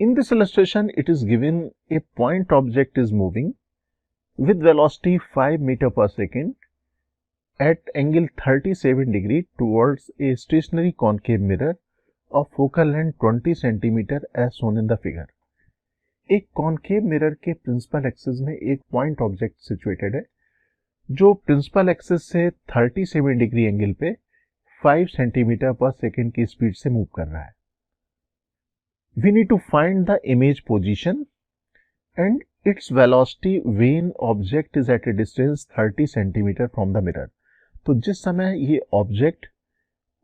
In this illustration, it is given a point object is moving with velocity 5 meter per second at angle 37 degree towards a stationary concave mirror of focal length 20 centimeter as shown in the figure. एक concave mirror के principal axis में एक point object situated है जो principal axis से 37 degree angle पे 5 centimetre पर second की स्पीड से मूव कर रहा है. We need to find the image position and its velocity when object is at a distance 30 centimeter from the mirror. तो जिस समय ये ऑब्जेक्ट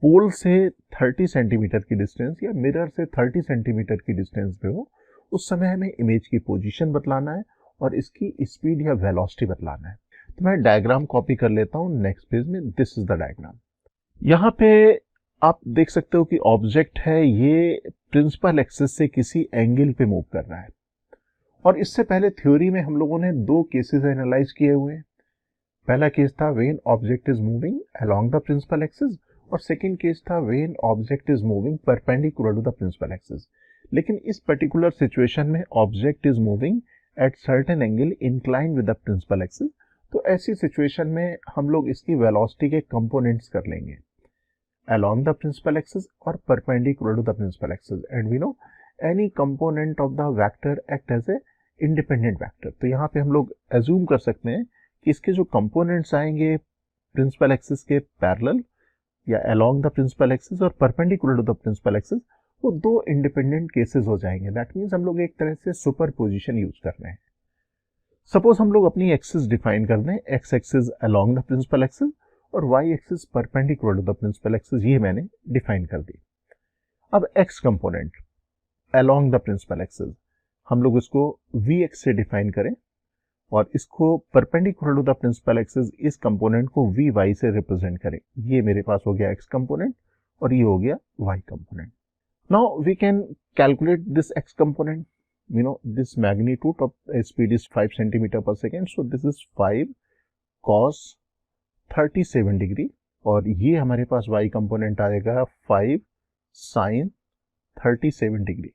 पोल से 30 सेंटीमीटर की डिस्टेंस या मिरर से 30 सेंटीमीटर की डिस्टेंस पे हो, उस समय हमें इमेज की पोजीशन बतलाना है और इसकी स्पीड या वेलोसिटी बतलाना है. तो मैं डायग्राम कॉपी कर लेता हूँ नेक्स्ट पेज में. This is the diagram. यहाँ पे आप देख सकते हो कि ऑब्जेक्ट है ये प्रिंसिपल एक्सिस से किसी एंगल पे मूव कर रहा है. और इससे पहले थ्योरी में हम लोगों ने दो केसेस एनालाइज किए हुए हैं. पहला केस था when object is moving along the principal axis और सेकंड केस था when object is moving perpendicular to the principal axis. लेकिन इस पर्टिकुलर सिचुएशन में object is moving at certain angle incline with the principal axis. तो ऐसी situation में हम लोग इसकी वेलोसिटी के कंपोनेंट्स कर लेंगे along the principal axis or perpendicular to the principal axis, and we know any component of the vector act as a independent vector. तो यहाँ पे हम लोग assume कर सकते हैं कि इसके जो components आएंगे principal axis के parallel या along the principal axis और perpendicular to the principal axis, वो दो independent cases हो जाएंगे. That means हम लोग एक तरह से superposition use कर रहे हैं. Suppose हम लोग अपनी axis define कर दें, x axis along the principal axis और y axis perpendicular to the principal axis, ये मैंने डिफाइन कर दी. अब x component along the principal axis हम लोग इसको vx से डिफाइन करें और इसको perpendicular to the principal axis इस कंपोनेंट को vy से रिप्रेजेंट करें. ये मेरे पास हो गया x कंपोनेंट और ये हो गया y component. Now we can calculate this x component. You know this magnitude of speed is 5 centimetre पर second, so this is 5 cos 37 degree और ये हमारे पास y कंपोनेंट आएगा 5 sin 37 डिग्री.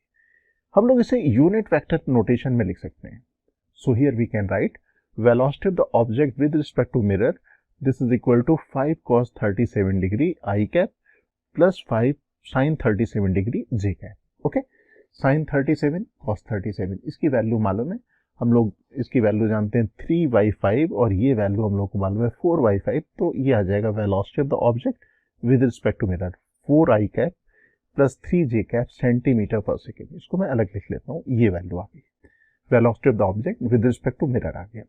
हम लोग इसे यूनिट वेक्टर नोटेशन में लिख सकते हैं. So here we can write velocity of the object with respect to mirror, this is equal to 5 cos 37 degree i cap plus 5 sin 37 degree j cap. Okay, sin 37 cos 37 इसकी value मालूम है, हम लोग इसकी वैल्यू जानते हैं 3y5 और ये वैल्यू हम लोग को मालूम है 4y5. तो ये आ जाएगा velocity of the object with respect to mirror 4i cap plus 3j cap centimetre पर सेकेंड. इसको मैं अलग लिख लेता हूँ. ये वैल्यू आ गई, velocity of the object with respect to mirror आ गया.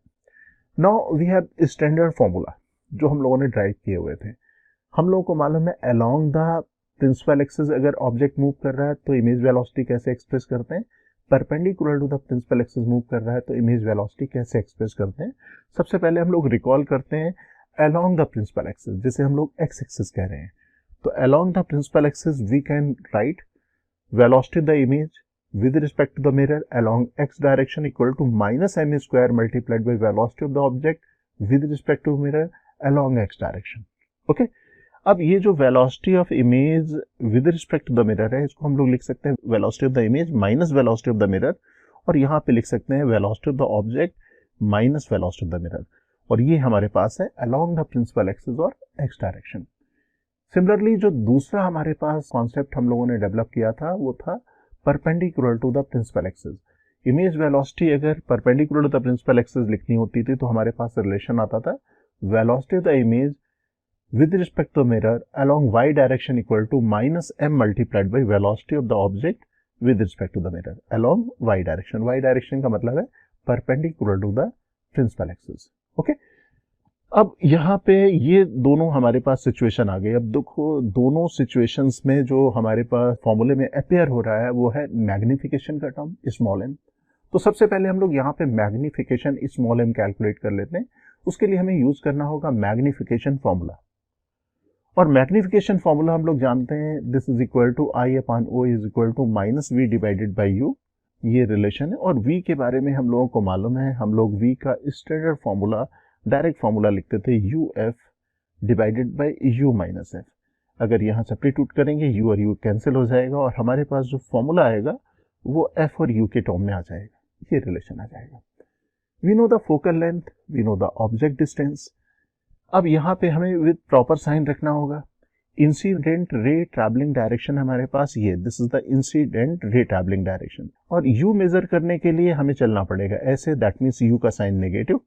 Now we have standard formula जो हम लोगों ने ड्राइव किए हुए थे. हम लोगों को मालूम है अलोंग द प्रिंसिपल एक्सिस अगर ऑब्जेक्ट मूव कर रहा है तो इमेज वेलोसिटी कैसे एक्सप्रेस करते हैं, perpendicular to the principal axis move कर रहा है तो इमेज वेलोसिटी कैसे एक्सप्रेस करते हैं. सबसे पहले हम लोग रिकॉल करते हैं अलोंग द प्रिंसिपल एक्सिस, जिसे हम लोग एक्स एक्सिस कह रहे हैं. तो along the principal axis we can write velocity the image with respect to the mirror along X direction equal to minus M square multiplied by velocity of the object with respect to mirror along X direction. Okay, अब ये जो velocity of image with respect to the mirror है इसको हम लोग लिख सकते हैं velocity of the image minus velocity of the mirror, और यहाँ पे लिख सकते हैं velocity of the object minus velocity of the mirror, और ये हमारे पास है अलोंग द प्रिंसिपल एक्सिस और एक्स डायरेक्शन. सिमिलरली जो दूसरा हमारे पास कॉन्सेप्ट हम लोगों ने डेवलप किया था वो था perpendicular to the principal axis. Image velocity अगर perpendicular to the principal axis लिखनी होती थी तो हमारे पास रिलेशन आता था velocity of the image with respect to mirror along y direction equal to minus m multiplied by velocity of the object with respect to the mirror along y direction. y direction का मतलब है perpendicular to the principal axis. Okay, अब यहाँ पे ये दोनों हमारे पास situation आ गई. अब देखो दोनों सिचुएशंस में जो हमारे पास फॉर्मूले में अपेयर हो रहा है वो है मैग्निफिकेशन का टर्म स्मॉल m. तो सबसे पहले हम लोग यहाँ पे मैग्निफिकेशन स्मॉल m कैलकुलेट कर लेते हैं. उसके लिए हमें यूज करना होगा मैग्निफिकेशन फॉर्मूला, और मैग्निफिकेशन फॉर्मूला हम लोग जानते हैं this is equal to I upon O is equal to minus V divided by U. ये रिलेशन है और v के बारे में हम लोगों को मालूम है, हम लोग v का स्टैंडर्ड फॉर्मूला डायरेक्ट फॉर्मूला लिखते थे you f divided by u minus F. अगर यहाँ सब्स्टिट्यूट करेंगे u और u कैंसिल हो जाएगा और हमारे पास जो फॉर्मूला आएगा वो एफ और यू के टर्म में आ जाएगा, ये रिलेशन आ जाएगा। We know the focal length, we know the object distance. अब यहाँ पे हमें विद प्रॉपर साइन रखना होगा। इंसिडेंट रे ट्रैवलिंग डायरेक्शन हमारे पास ये, this is the incident ray travelling direction, और यू मेजर करने के लिए हमें चलना पड़ेगा ऐसे, दैट मीन्स यू का साइन नेगेटिव।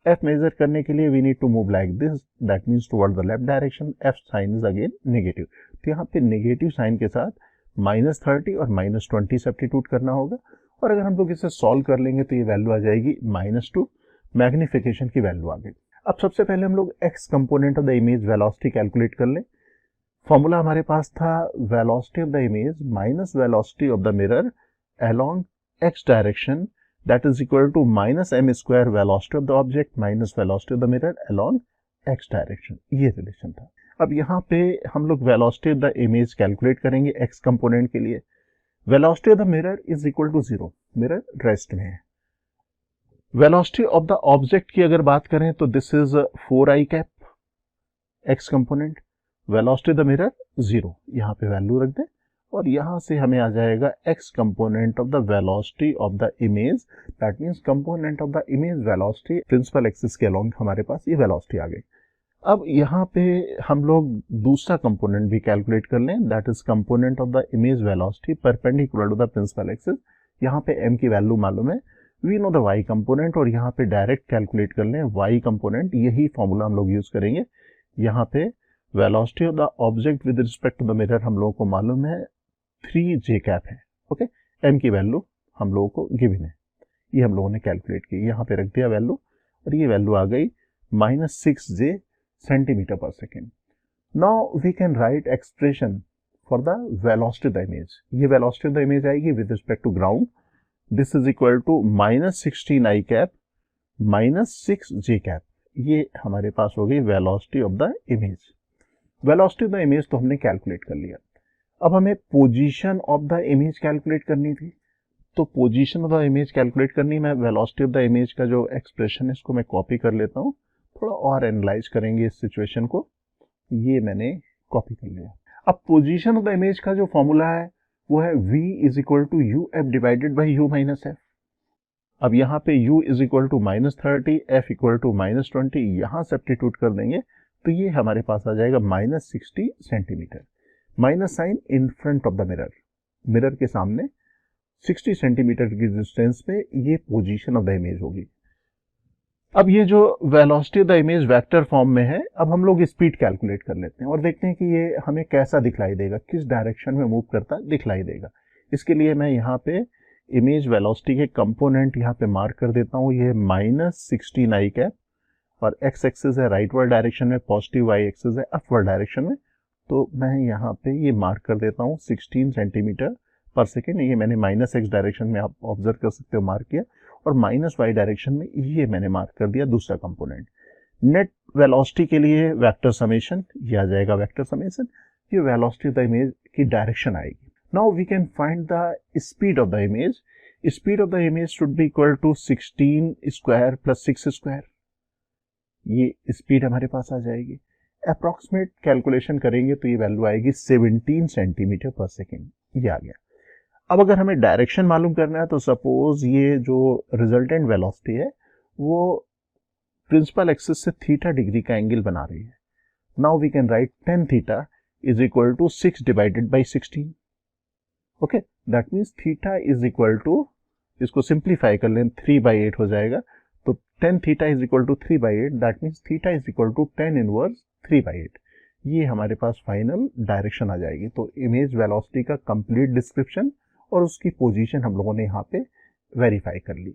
एफ मेजर करने के लिए we need to move like this, that means toward the left direction, F sign is again negative. तो यहाँ पे नेगेटिव साइन के साथ -30 और -20 सब्स्टिट्यूट करना होगा, और अगर हम लोग इसे सॉल्व कर लेंगे तो ये वैल्यू आ जाएगी -2, मैग्निफिकेशन की वैल्यू आ गई। अब सबसे पहले हम लोग X component of the image velocity calculate कर लें। फॉर्मूला हमारे पास था velocity of the image minus velocity of the mirror along X direction, that is equal to -m² velocity of the object minus velocity of the mirror along X direction, ये relation था। अब यहाँ पे हम लोग velocity of the image calculate करेंगे X component के लिए। Velocity of the mirror is equal to 0, mirror rest में है। वेलोसिटी ऑफ द ऑब्जेक्ट की अगर बात करें तो this is 4i cap x component, velocity of the mirror 0, यहाँ पे वैल्यू रख दें, और यहाँ से हमें आ जाएगा X component of the velocity of the image, that means component of the image velocity principal axis के अलोंग हमारे पास ये वेलोसिटी आ गई। अब यहाँ पे हम लोग दूसरा कंपोनेंट भी कैलकुलेट कर लें, that is component of the image velocity perpendicular to the principal axis. यहाँ पे m की वैल्यू मालूम है, we know the y component, और यहाँ पे डायरेक्ट कैलकुलेट कर लें y कंपोनेंट, यही फॉर्मूला हम लोग यूज करेंगे। यहाँ पे velocity of the object with respect to the mirror हम लोगों को मालूम है 3j कैप है, ओके। m की वैल्यू हम लोगों को गिवन है, ये हम लोगों ने कैलकुलेट की, यहाँ पे रख दिया वैल्यू, और ये वैल्यू आ गई -6j सेंटीमीटर पर second. Now we can write expression for the velocity of the image. ये वेलोसिटी ऑफ द इमेज आएगी with respect to ground, this is equal to -16i cap -6j cap, ये हमारे पास हो गई velocity of the image. Velocity of the image तो हमने calculate कर लिया। अब हमें position of the image calculate करनी थी, तो position of the image calculate करनी, मैं वेलोसिटी ऑफ द इमेज का जो एक्सप्रेशन है इसको मैं कॉपी कर लेता हूँ, थोड़ा और एनालाइज करेंगे इस सिचुएशन को, ये मैंने कॉपी कर लिया। अब पोजीशन ऑफ द इमेज का जो फॉर्मूला है वो है v is equal to u f divided by u minus f. अब यहाँ पे u is equal to -30, f equal to -20, यहाँ सब्स्टिट्यूट कर देंगे तो ये हमारे पास आ जाएगा -60 centimetre, minus sign in front of the mirror, mirror के सामने 60 सेंटीमीटर की डिस्टेंस पे ये पोजीशन ऑफ द इमेज होगी। अब ये जो velocity of the image vector form में है, अब हम लोग स्पीड कैलकुलेट कर लेते हैं और देखते हैं कि ये हमें कैसा दिखलाई देगा, किस डायरेक्शन में मूव करता दिखलाई देगा। इसके लिए मैं यहाँ पे इमेज वेलोसिटी के कंपोनेंट यहाँ पे मार्क कर देता हूँ, ये -16i कैप, और एक्स एक्सिस है राइटवर्ड डायरेक्शन में, पॉजिटिव वाई एक्सिस है अपवर्ड डायरेक्शन में, तो मैं यहाँ पे ये मार्क कर देता हूँ 16 सेंटीमीटर पर सेकेंड। ये मैंने -x डायरेक्शन में आप ऑब्जर्व कर सकते हो मार्क किया, और -y डायरेक्शन में ये मैंने मार्क कर दिया दूसरा कंपोनेंट। नेट वेलोसिटी के लिए वेक्टर समेशन, ये आ जाएगा वेक्टर समेशन, ये वेलोसिटी ऑफ द इमेज की डायरेक्शन आएगी। Now we can find the speed of the image. Speed of the image should be equal to 16 square plus 6 square, ये speed हमारे पास आ जाएगी। अप्रॉक्सीमेट कैलकुलेशन करेंगे तो ये वैल्यू आएगी 17 सेंटीमीटर पर सेकेंड, ये आ गया। अब अगर हमें डायरेक्शन मालूम करना है तो सपोज ये जो रिजल्टेंट वेलोसिटी है वो प्रिंसिपल एक्सिस से थीटा डिग्री का एंगल बना रही है। Now we can write tan theta is equal to 6 divided by 16, okay, that means theta is equal to, इसको सिंप्लीफाई कर लें 3/8 हो जाएगा, तो tan theta is equal to 3/8, that means theta is equal to tan inverse 3/8, ये हमारे पास final direction आ जाएगी। तो इमेज वेलोसिटी का कंप्लीट डिस्क्रिप्शन और उसकी पोजीशन हम लोगों ने यहाँ पे वेरीफाई कर ली।